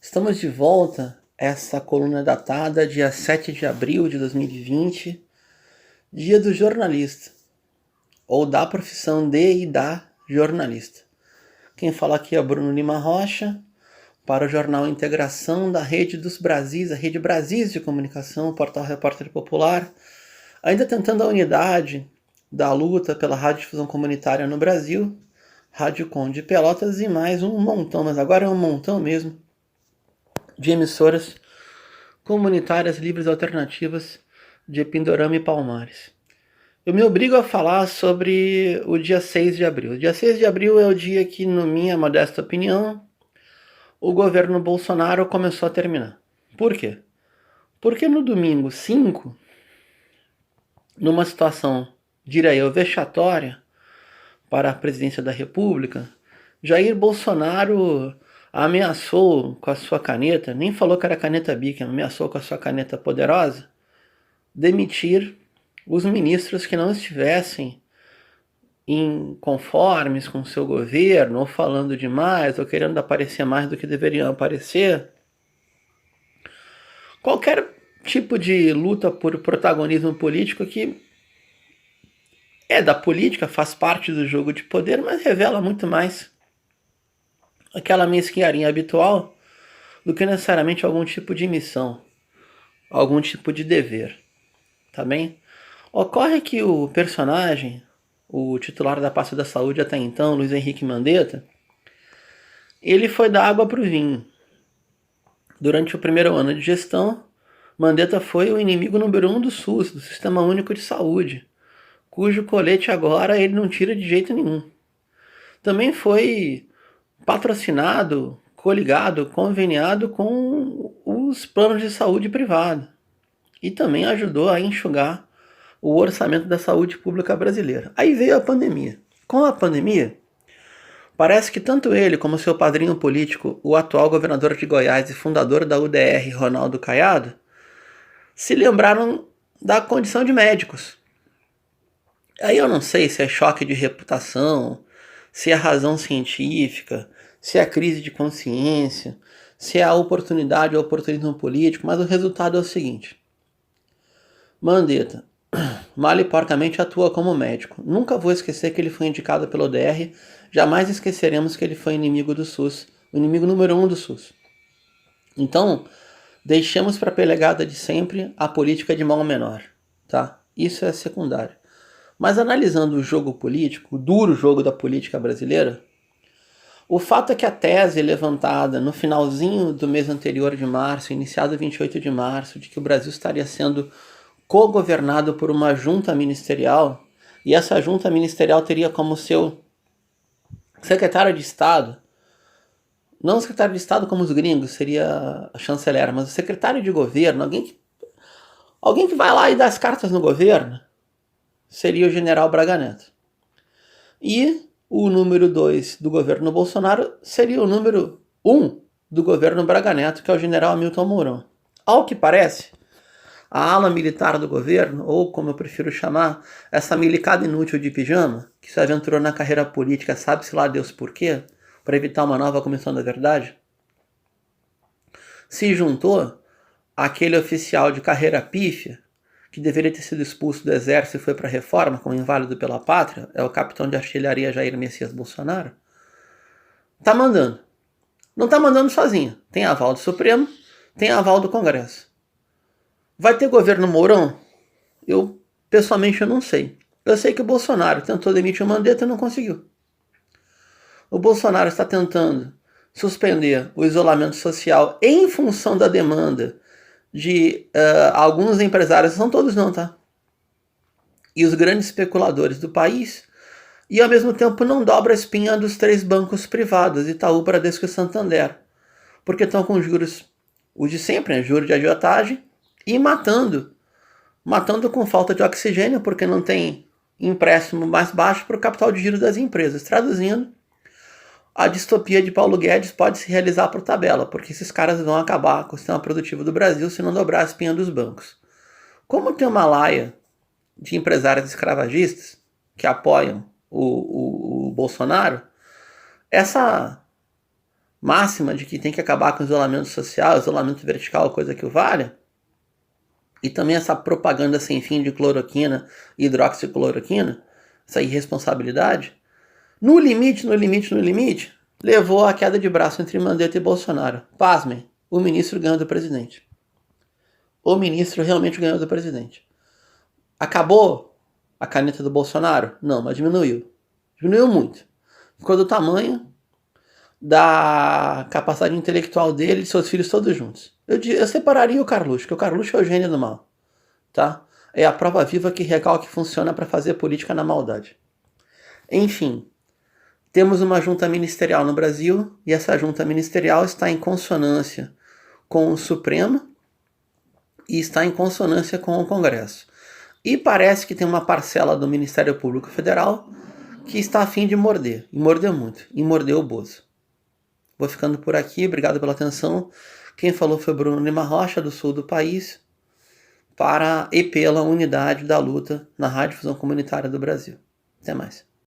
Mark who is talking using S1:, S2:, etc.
S1: Estamos de volta. Essa coluna datada dia 7 de abril de 2020, dia do jornalista, ou da profissão de e da jornalista. Quem fala aqui é Bruno Lima Rocha, para o jornal Integração da Rede dos Brasis, a Rede Brasis de Comunicação, o portal Repórter Popular, ainda tentando a unidade da luta pela radiodifusão comunitária no Brasil, Rádio Com de Pelotas e mais um montão, mas agora é um montão mesmo, de emissoras comunitárias livres alternativas de Pindorama e Palmares. Eu me obrigo a falar sobre o dia 6 de abril. O dia 6 de abril é o dia que, na minha modesta opinião, o governo Bolsonaro começou a terminar. Por quê? Porque no domingo 5, numa situação, diria eu, vexatória para a presidência da República, Jair Bolsonaro ameaçou com a sua caneta, nem falou que era caneta Bic, ameaçou com a sua caneta poderosa, demitir os ministros que não estivessem inconformes com o seu governo, ou falando demais, ou querendo aparecer mais do que deveriam aparecer. Qualquer tipo de luta por protagonismo político que é da política, faz parte do jogo de poder, mas revela muito mais aquela mesquinharia habitual do que necessariamente algum tipo de missão, algum tipo de dever, tá bem? Ocorre que o personagem, o titular da pasta da saúde até então, Luiz Henrique Mandetta, ele foi da água para o vinho. Durante o primeiro ano de gestão, Mandetta foi o inimigo número 1 do SUS, do Sistema Único de Saúde, cujo colete agora ele não tira de jeito nenhum. Também foi patrocinado, coligado, conveniado com os planos de saúde privado e também ajudou a enxugar o orçamento da saúde pública brasileira. Aí veio a pandemia. Com a pandemia, parece que tanto ele como seu padrinho político, o atual governador de Goiás e fundador da UDR, Ronaldo Caiado, se lembraram da condição de médicos. Aí eu não sei se é choque de reputação, se é razão científica, se é crise de consciência, se é a oportunidade ou oportunismo político, mas o resultado é o seguinte. Mandetta mal e porcamente atua como médico. Nunca vou esquecer que ele foi indicado pelo ODR, jamais esqueceremos que ele foi inimigo do SUS, o inimigo número 1 do SUS. Então, deixemos para a pelegada de sempre a política de mal menor, tá? Isso é secundário. Mas analisando o jogo político, o duro jogo da política brasileira, o fato é que a tese levantada no finalzinho do mês anterior de março, iniciado 28 de março, de que o Brasil estaria sendo co-governado por uma junta ministerial, e essa junta ministerial teria como seu secretário de Estado, não o secretário de Estado como os gringos, seria a chanceler, mas o secretário de governo, alguém que vai lá e dá as cartas no governo, seria o general Braga Neto. E o número 2 do governo Bolsonaro seria o número 1 do governo Braga Neto, que é o general Hamilton Mourão. Ao que parece, a ala militar do governo, ou como eu prefiro chamar, essa milicada inútil de pijama, que se aventurou na carreira política, sabe-se lá Deus por quê, para evitar uma nova comissão da verdade, se juntou àquele oficial de carreira pífia, que deveria ter sido expulso do exército e foi para a reforma como inválido pela pátria, é o capitão de artilharia Jair Messias Bolsonaro, tá mandando. Não tá mandando sozinho. Tem aval do Supremo, tem aval do Congresso. Vai ter governo Mourão? Eu, pessoalmente, eu não sei. Eu sei que o Bolsonaro tentou demitir o Mandetta e não conseguiu. O Bolsonaro está tentando suspender o isolamento social em função da demanda de alguns empresários, não todos não, tá? E os grandes especuladores do país, e ao mesmo tempo não dobra a espinha dos 3 bancos privados, Itaú, Bradesco e Santander, porque estão com juros, os de sempre, né? Juros de agiotagem, e matando com falta de oxigênio, porque não tem empréstimo mais baixo para o capital de giro das empresas. Traduzindo, a distopia de Paulo Guedes pode se realizar por tabela, porque esses caras vão acabar com o sistema produtivo do Brasil se não dobrar a espinha dos bancos. Como tem uma laia de empresários escravagistas que apoiam o Bolsonaro, essa máxima de que tem que acabar com o isolamento social, isolamento vertical, coisa que o valha, e também essa propaganda sem fim de cloroquina e hidroxicloroquina, essa irresponsabilidade, no limite, levou à queda de braço entre Mandetta e Bolsonaro. Pasmem, o ministro ganhou do presidente. O ministro realmente ganhou do presidente. Acabou a caneta do Bolsonaro? Não, mas diminuiu. Diminuiu muito. Ficou do tamanho da capacidade intelectual dele e de seus filhos todos juntos. Eu separaria o Carluxo, porque o Carluxo é o gênio do mal. Tá? É a prova viva que recalque funciona para fazer política na maldade. Enfim, temos uma junta ministerial no Brasil e essa junta ministerial está em consonância com o Supremo e está em consonância com o Congresso. E parece que tem uma parcela do Ministério Público Federal que está a fim de morder, e mordeu muito, e mordeu o Bozo. Vou ficando por aqui, obrigado pela atenção. Quem falou foi Bruno Lima Rocha, do sul do país, para e pela unidade da luta na Rádio Difusão Comunitária do Brasil. Até mais.